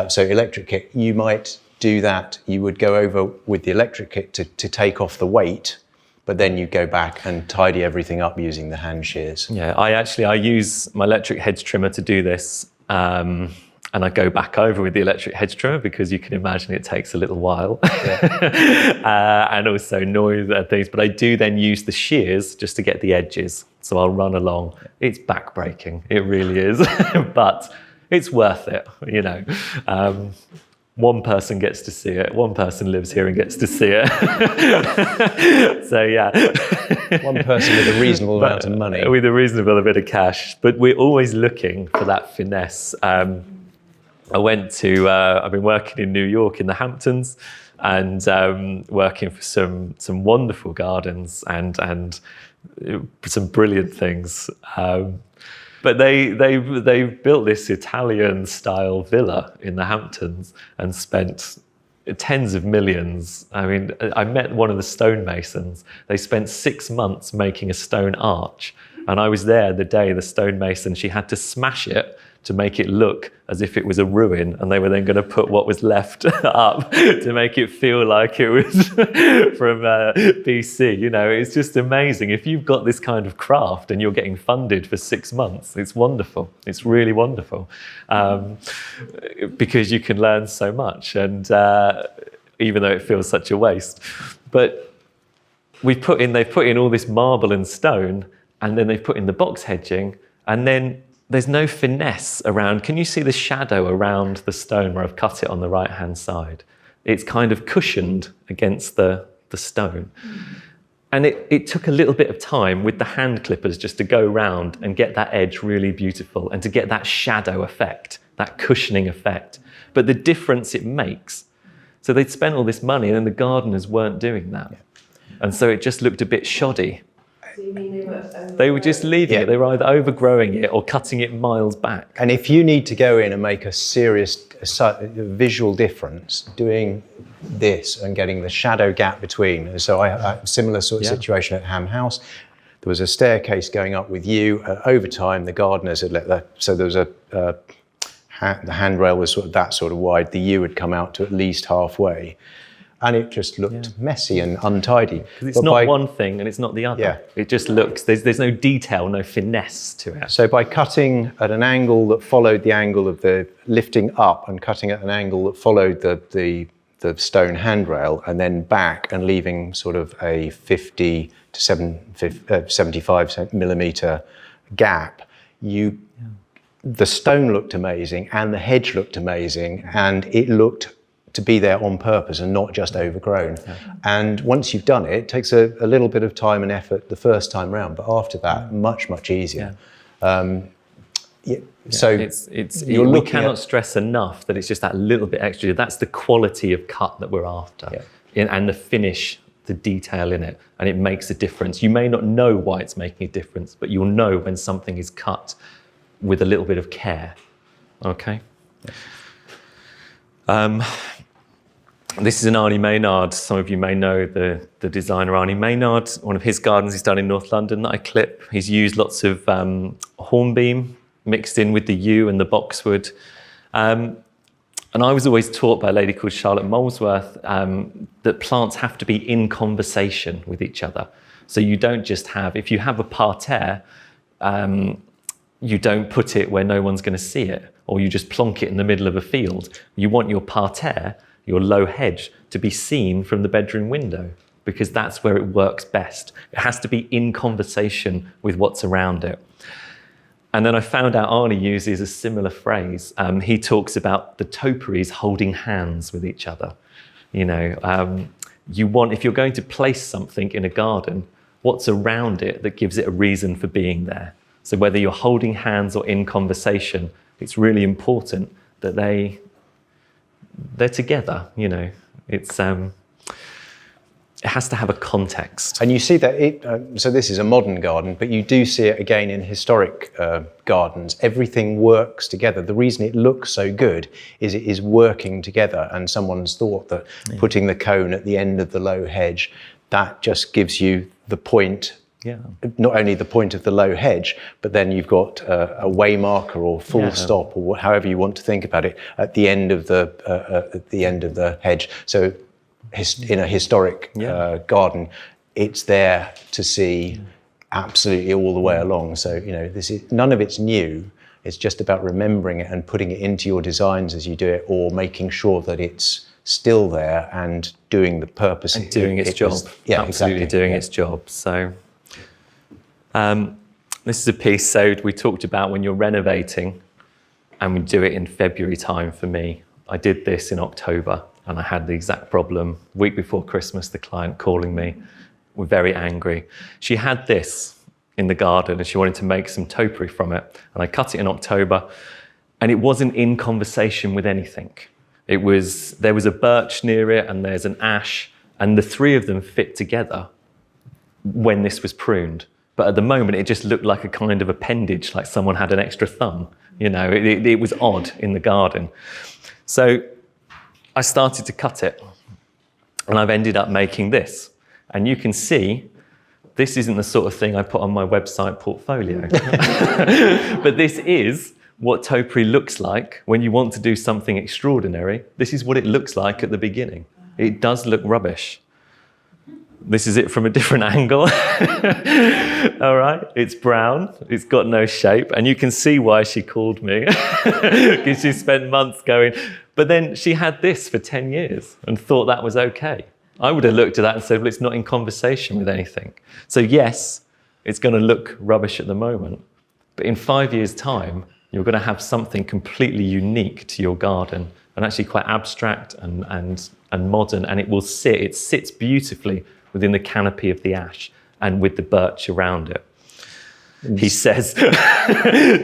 So electric kit, you might do that. You would go over with the electric kit to take off the weight, but then you go back and tidy everything up using the hand shears. Yeah, I use my electric hedge trimmer to do this. And I go back over with the electric hedge trimmer because you can imagine it takes a little while. And also noise and things. But I do then use the shears just to get the edges. So I'll run along. It's backbreaking, it really is. But it's worth it, you know. One person gets to see it. One person lives here and gets to see it. So yeah. One person with a reasonable amount of money. With a reasonable bit of cash. But we're always looking for that finesse. I've been working in New York in the Hamptons and working for some wonderful gardens and some brilliant things. But they built this Italian style villa in the Hamptons and spent tens of millions. I mean, I met one of the stonemasons. They spent 6 months making a stone arch. And I was there the day the stonemason, she had to smash it to make it look as if it was a ruin, and they were then going to put what was left up to make it feel like it was from BC. You know, it's just amazing. If you've got this kind of craft and you're getting funded for 6 months, it's wonderful. It's really wonderful because you can learn so much, and even though it feels such a waste. But they've put in all this marble and stone, and then they've put in the box hedging, and then there's no finesse around. Can you see the shadow around the stone where I've cut it on the right-hand side? It's kind of cushioned against the stone. And it took a little bit of time with the hand clippers just to go round and get that edge really beautiful and to get that shadow effect, that cushioning effect. But the difference it makes. So they'd spent all this money and then the gardeners weren't doing that. And so it just looked a bit shoddy. So you mean they were just leaving it. They were either overgrowing it or cutting it miles back. And if you need to go in and make a serious visual difference, doing this and getting the shadow gap between. So I had a similar sort of situation at Ham House. There was a staircase going up with you. Over time, the gardeners had let that. So there was the handrail was sort of that sort of wide. The yew had come out to at least halfway. And it just looked messy and untidy. Because it's not one thing and it's not the other. It just looks, there's no detail, no finesse to it. So by cutting at an angle that followed the angle of the lifting up and cutting at an angle that followed the stone handrail and then back and leaving sort of a 50 to 75 millimeter gap, the stone looked amazing and the hedge looked amazing and it looked to be there on purpose and not just overgrown. And once you've done it, it takes a little bit of time and effort the first time round, but after that, much easier. So we cannot stress enough that it's just that little bit extra. That's the quality of cut that we're after, and the finish, the detail in it, and it makes a difference. You may not know why it's making a difference, but you'll know when something is cut with a little bit of care. Okay. This is an Arnie Maynard. Some of you may know the designer Arnie Maynard. One of his gardens he's done in North London that I clip. He's used lots of hornbeam mixed in with the yew and the boxwood. And I was always taught by a lady called Charlotte Molesworth that plants have to be in conversation with each other. So you don't just have, if you have a parterre, you don't put it where no one's going to see it, or you just plonk it in the middle of a field. You want your parterre, your low hedge, to be seen from the bedroom window, because that's where it works best. It has to be in conversation with what's around it. And then I found out Arnie uses a similar phrase. He talks about the topiaries holding hands with each other. You know, you want, if you're going to place something in a garden, what's around it that gives it a reason for being there? So whether you're holding hands or in conversation, it's really important that they're together, you know. It has to have a context. And you see that so this is a modern garden, but you do see it again in historic gardens. Everything works together. The reason it looks so good is it is working together, and someone's thought that putting the cone at the end of the low hedge, that just gives you the point. Yeah. Not only the point of the low hedge, but then you've got a way marker or full stop, or however you want to think about it, at the end of the hedge. So in a historic garden, it's there to see absolutely all the way along. So, you know, none of it's new. It's just about remembering it and putting it into your designs as you do it, or making sure that it's still there and doing the purpose. And doing its job. Absolutely doing its job. So this is a piece, so we talked about when you're renovating, and we do it in February time for me. I did this in October, and I had the exact problem. Week before Christmas, the client calling me, we're very angry. She had this in the garden and she wanted to make some topiary from it. And I cut it in October, and it wasn't in conversation with anything. There was a birch near it, and there's an ash, and the three of them fit together when this was pruned. But at the moment, it just looked like a kind of appendage, like someone had an extra thumb. You know, it was odd in the garden. So I started to cut it, and I've ended up making this. And you can see, this isn't the sort of thing I put on my website portfolio. But this is what topiary looks like when you want to do something extraordinary. This is what it looks like at the beginning. It does look rubbish. This is it from a different angle. All right, it's brown, it's got no shape, and you can see why she called me, because she spent months going, but then she had this for 10 years and thought that was okay. I would have looked at that and said, well, it's not in conversation with anything. So yes, it's going to look rubbish at the moment, but in 5 years' time, you're going to have something completely unique to your garden, and actually quite abstract and modern, and it sits beautifully within the canopy of the ash and with the birch around it. He says,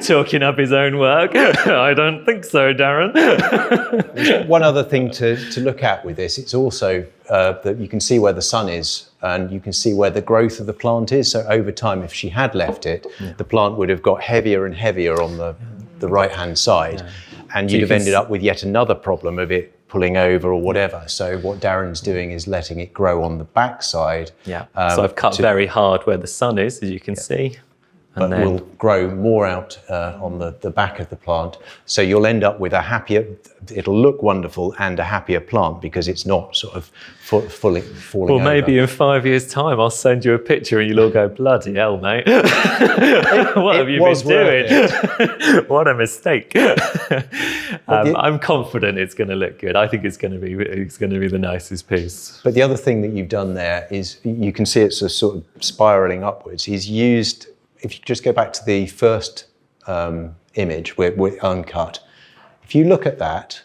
talking up his own work, I don't think so, Darren. One other thing to look at with this, it's also that you can see where the sun is, and you can see where the growth of the plant is. So over time, if she had left it, the plant would have got heavier and heavier on the right-hand side, and you'd have ended up with yet another problem of it pulling over or whatever. So what Darren's doing is letting it grow on the backside. So I've cut very hard where the sun is, as you can see. But will grow more out on the back of the plant. So you'll end up with a happier, it'll look wonderful and a happier plant, because it's not sort of falling Well, maybe in 5 years' time, I'll send you a picture and you'll all go, bloody hell, mate. What have you been doing? What a mistake. I'm confident it's going to look good. I think it's going to be the nicest piece. But the other thing that you've done there is, you can see it's a sort of spiraling upwards. He's used, if you just go back to the first image with uncut, if you look at that,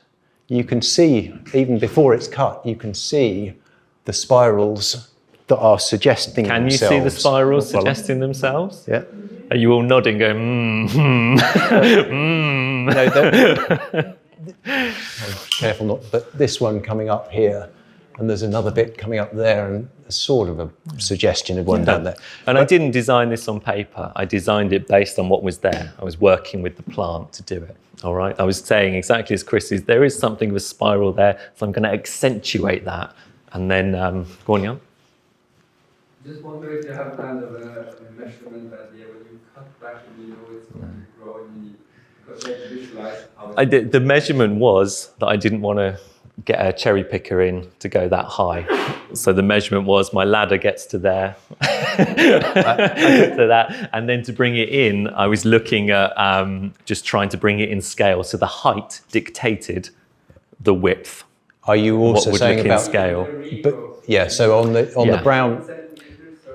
you can see, even before it's cut, you can see the spirals that are suggesting Can themselves. you see the spirals suggesting themselves? Yeah. Are you all nodding, going, No, careful not, but this one coming up here, and there's another bit coming up there, and a sort of a suggestion of one down there. And I didn't design this on paper. I designed it based on what was there. I was working with the plant to do it. All right. I was saying exactly as Chris is, there is something of a spiral there, so I'm going to accentuate that. And then, go on, Jan. Just wonder if you have kind of a measurement idea when you cut back and you know it's going to grow and you need, because you have to visualize how The measurement was that I didn't want to get a cherry picker in to go that high. So the measurement was my ladder gets to there, to that. And then to bring it in, I was looking at just trying to bring it in scale. So the height dictated the width. Are you also what would saying look about? in scale? But yeah, so on the brown.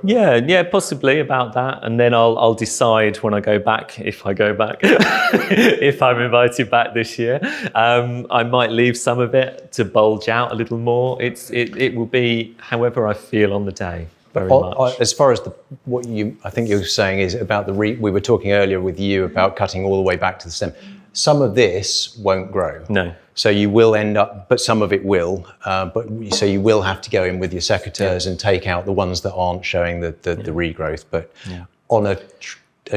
Yeah, possibly about that. And then I'll decide when I go back, if I go back, if I'm invited back this year. I might leave some of it to bulge out a little more. It will be however I feel on the day, very much. As far as I think you're saying is about we were talking earlier with you about cutting all the way back to the stem. Some of this won't grow. No. So you will end up, but some of it will. So you will have to go in with your secateurs and take out the ones that aren't showing the regrowth. But on a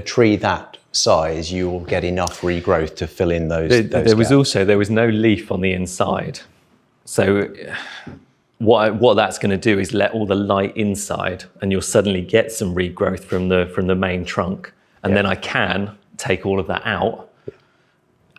tree that size, you will get enough regrowth to fill in those. There was no leaf on the inside. So what that's going to do is let all the light inside, and you'll suddenly get some regrowth from the main trunk. And then I can take all of that out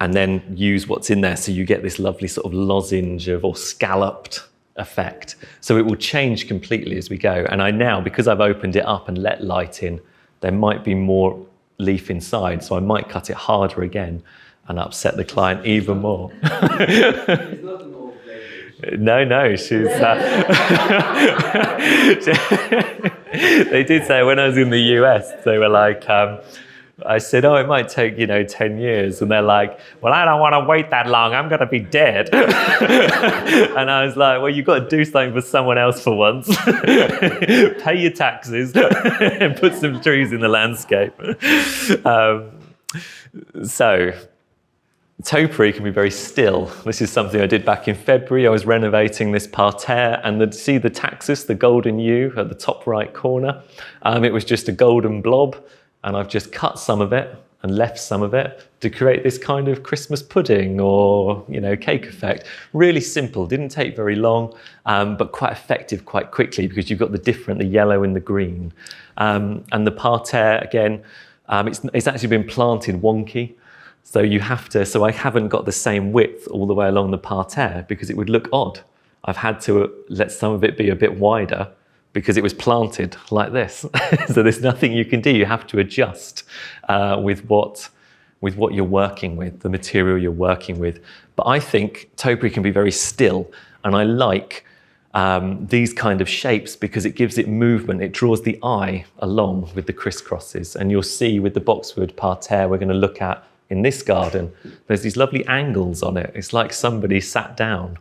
and then use what's in there, so you get this lovely sort of lozenge or scalloped effect. So it will change completely as we go. And I now, because I've opened it up and let light in, there might be more leaf inside, so I might cut it harder again and upset the client even more. It's not an old lady. No, she's... They did say when I was in the US, they were like... I said, it might take, 10 years. And they're like, well, I don't want to wait that long. I'm going to be dead. And I was like, well, you've got to do something for someone else for once. Pay your taxes and put some trees in the landscape. So topiary can be very still. This is something I did back in February. I was renovating this parterre, and see the taxus, the golden yew at the top right corner. It was just a golden blob. And I've just cut some of it and left some of it to create this kind of Christmas pudding or, cake effect. Really simple, didn't take very long, but quite effective quite quickly because you've got the yellow and the green. And the parterre, again, it's actually been planted wonky. So I haven't got the same width all the way along the parterre because it would look odd. I've had to let some of it be a bit wider because it was planted like this. So there's nothing you can do. You have to adjust with what you're working with, the material you're working with. But I think topiary can be very still, and I like these kind of shapes because it gives it movement. It draws the eye along with the crisscrosses. And you'll see with the boxwood parterre we're going to look at in this garden, there's these lovely angles on it. It's like somebody sat down,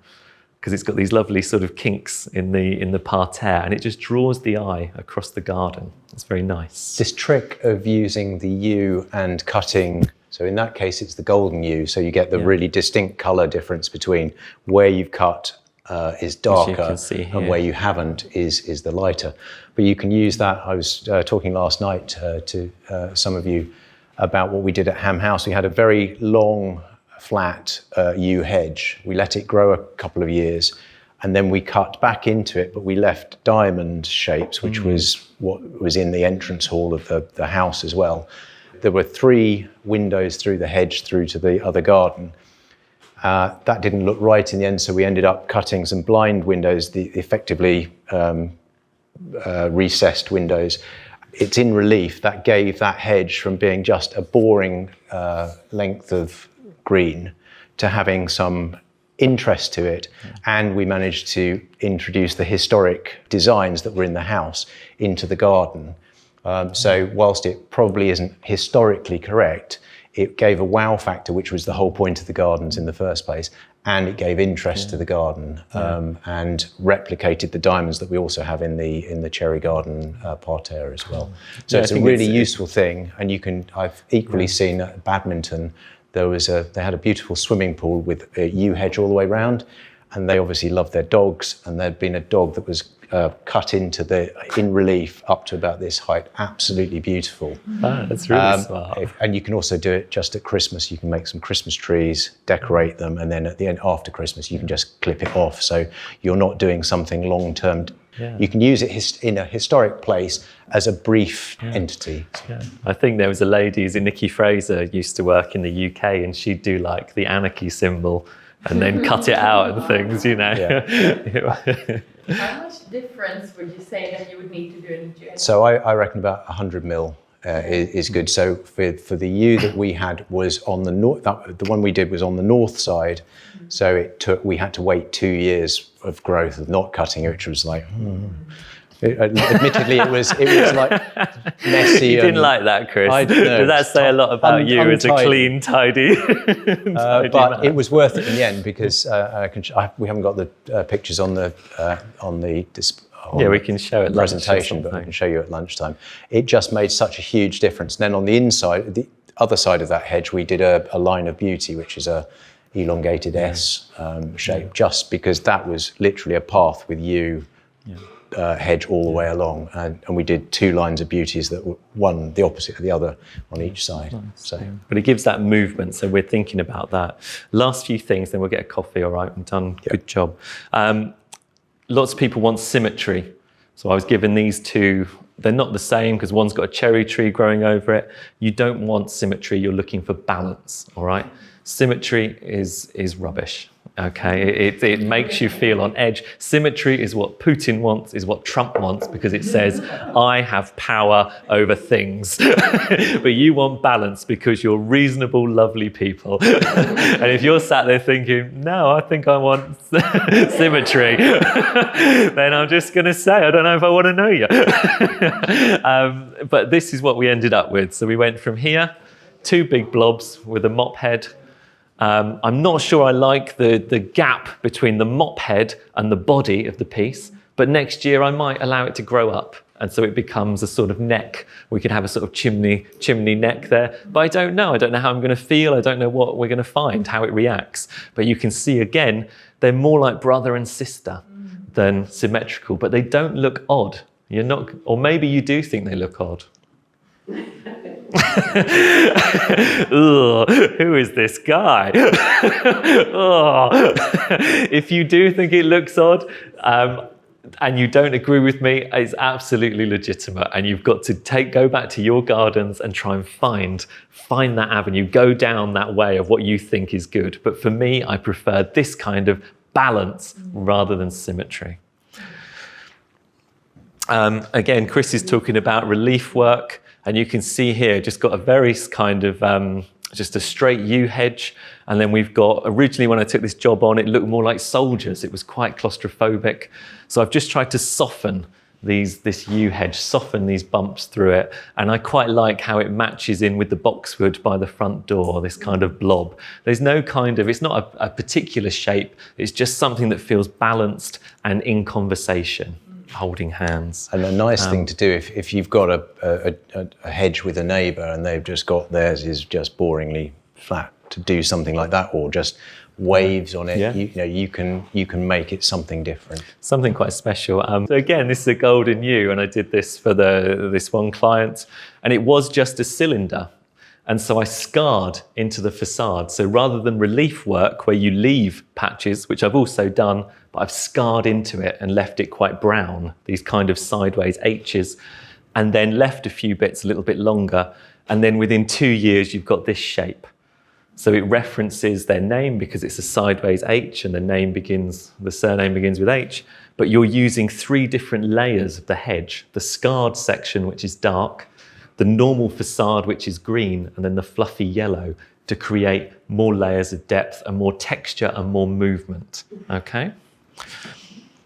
because it's got these lovely sort of kinks in the parterre, and it just draws the eye across the garden. It's very nice. This trick of using the yew and cutting, so in that case it's the golden yew, so you get the really distinct colour difference between where you've cut is darker and where you haven't is the lighter. But you can use that. I was talking last night to some of you about what we did at Ham House. We had a very long flat yew hedge. We let it grow a couple of years, and then we cut back into it, but we left diamond shapes, which was what was in the entrance hall of the house as well. There were 3 windows through the hedge through to the other garden. That didn't look right in the end, so we ended up cutting some blind windows, the effectively recessed windows. It's in relief. That gave that hedge from being just a boring length of green to having some interest to it, and we managed to introduce the historic designs that were in the house into the garden. So whilst it probably isn't historically correct, it gave a wow factor, which was the whole point of the gardens in the first place, and it gave interest to the garden, and replicated the diamonds that we also have in the cherry garden parterre as well. So it's a really useful thing, and I've equally seen at badminton. They had a beautiful swimming pool with a yew hedge all the way round, and they obviously love their dogs, and there'd been a dog that was cut in relief up to about this height. Absolutely beautiful. Ah, that's really smart. And you can also do it just at Christmas. You can make some Christmas trees, decorate them, and then at the end, after Christmas, you can just clip it off. So you're not doing something long-term. Yeah. You can use it in a historic place as a brief entity. Yeah. I think there was a lady, Nikki Fraser, used to work in the UK, and she'd do like the anarchy symbol and then cut it out and things, you know. Yeah. How much difference would you say that you would need to do in the journey? So I reckon about 100 mil is good. So for the yew that we had was on the north, the one we did was on the north side. So we had to wait 2 years of growth of not cutting it, which was like, admittedly, it was like messy. You didn't like that, Chris. I don't know. Does that say a lot about you as a clean, tidy? But man? it was worth it in the end because we haven't got the pictures on the we can show it presentation, but I can show you at lunchtime. It just made such a huge difference. And then on the inside, the other side of that hedge, we did a line of beauty, which is a elongated S shape, just because that was literally a path with yew hedge all the way along, and we did 2 lines of beauties that were one the opposite of the other on each side. Nice. So, but it gives that movement, so we're thinking about that. Last few things, then we'll get a coffee. All right, I'm done. Good job. Lots of people want symmetry, so I was given these 2. They're not the same because one's got a cherry tree growing over it. You don't want symmetry, you're looking for balance, all right? Symmetry is rubbish, okay? It makes you feel on edge. Symmetry is what Putin wants, is what Trump wants, because it says, I have power over things. But you want balance because you're reasonable, lovely people. And if you're sat there thinking, no, I think I want symmetry, then I'm just going to say, I don't know if I want to know you. But this is what we ended up with. So we went from here, 2 big blobs with a mop head. I'm not sure I like the gap between the mop head and the body of the piece, but next year I might allow it to grow up. And so it becomes a sort of neck. We could have a sort of chimney neck there. But I don't know. I don't know how I'm going to feel. I don't know what we're going to find, how it reacts. But you can see again, they're more like brother and sister than symmetrical, but they don't look odd. You're not, or maybe you do think they look odd. Ugh, who is this guy? If you do think it looks odd and you don't agree with me, it's absolutely legitimate, and you've got to go back to your gardens and try and find that avenue, go down that way of what you think is good. But for me, I prefer this kind of balance rather than symmetry. Again, Chris is talking about relief work. And you can see here, just got a very kind of, just a straight yew hedge. And then we've got, originally when I took this job on, it looked more like soldiers. It was quite claustrophobic. So I've just tried to soften this yew hedge, soften these bumps through it. And I quite like how it matches in with the boxwood by the front door, this kind of blob. There's no kind of, it's not a particular shape. It's just something that feels balanced and in conversation. Holding hands. And a nice thing to do if you've got a hedge with a neighbour and they've just got theirs is just boringly flat, to do something like that, or just waves on it. You can make it something different, something quite special. So again, this is a golden yew, and I did this for this one client, and it was just a cylinder. And so I scarred into the facade. So rather than relief work where you leave patches, which I've also done, but I've scarred into it and left it quite brown, these kind of sideways H's, and then left a few bits a little bit longer. And then within 2 years, you've got this shape. So it references their name because it's a sideways H, and the surname begins with H, but you're using 3 different layers of the hedge: the scarred section, which is dark, the normal facade, which is green, and then the fluffy yellow, to create more layers of depth and more texture and more movement, okay?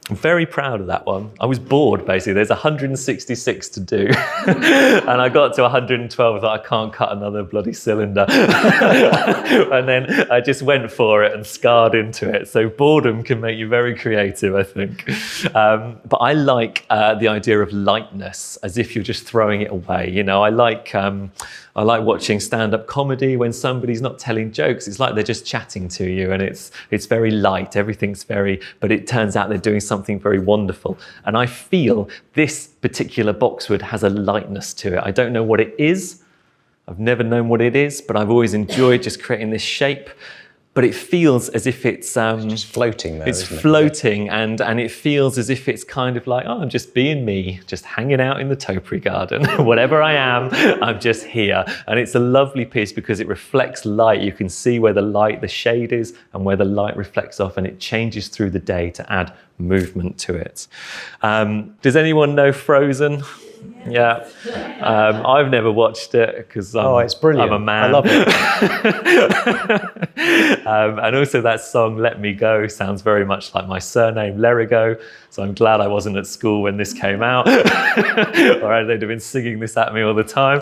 I'm very proud of that one. I was bored, basically. There's 166 to do. And I got to 112, I thought, I can't cut another bloody cylinder. And then I just went for it and scarred into it. So boredom can make you very creative, I think. But I like the idea of lightness, as if you're just throwing it away. You know, I like I like watching stand-up comedy when somebody's not telling jokes. It's like they're just chatting to you, and it's very light. Everything's but it turns out they're doing something very wonderful. And I feel this particular boxwood has a lightness to it. I don't know what it is. I've never known what it is, but I've always enjoyed just creating this shape. But it feels as if it's just floating there. It's isn't it? floating, and it feels as if it's kind of like, oh, I'm just being me, just hanging out in the topiary garden. Whatever I am, I'm just here. And it's a lovely piece because it reflects light. You can see where the shade is and where the light reflects off, and it changes through the day to add movement to it. Does anyone know Frozen? Yeah. I've never watched it because it's brilliant. I'm a man. I love it. And also that song, Let Me Go, sounds very much like my surname, Lerigo. So I'm glad I wasn't at school when this came out, or they'd have been singing this at me all the time.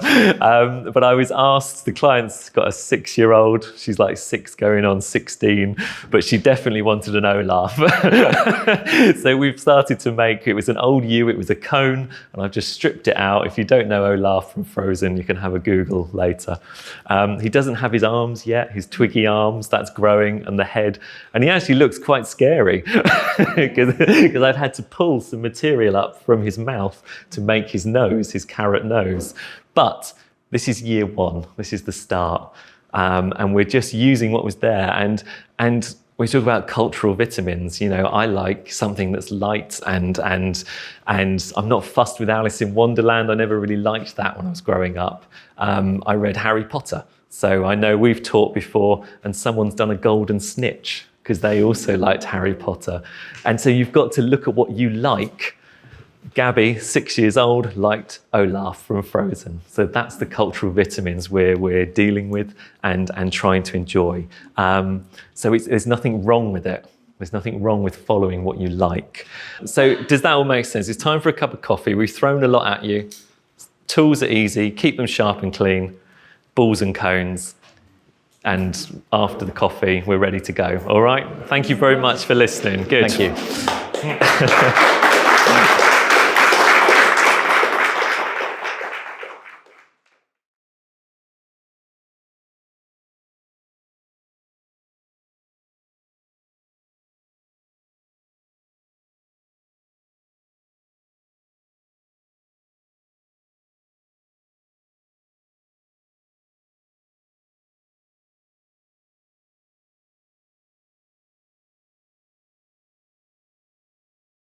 But I was asked, the client's got a 6-year-old, she's like 6 going on 16, but she definitely wanted an Olaf. So we've started to make, it was an old yew, it was a cone, and I've just stripped it out. If you don't know Olaf from Frozen, you can have a Google later. He doesn't have his arms yet, his twiggy arms, that's growing, and the head, and he actually looks quite scary because I've had to pull some material up from his mouth to make his nose, his carrot nose. But this is year 1, this is the start, and we're just using what was there, and we talk about cultural vitamins. You know, I like something that's light, and I'm not fussed with Alice in Wonderland. I never really liked that when I was growing up. I read Harry Potter, so I know we've taught before, and someone's done a golden snitch because they also liked Harry Potter. And so you've got to look at what you like. Gabby, 6 years old, liked Olaf from Frozen. So that's the cultural vitamins we're dealing with and trying to enjoy. So there's nothing wrong with it. There's nothing wrong with following what you like. So does that all make sense? It's time for a cup of coffee. We've thrown a lot at you. Tools are easy. Keep them sharp and clean. Balls and cones. And after the coffee, we're ready to go. All right? Thank you very much for listening. Good. Thank you.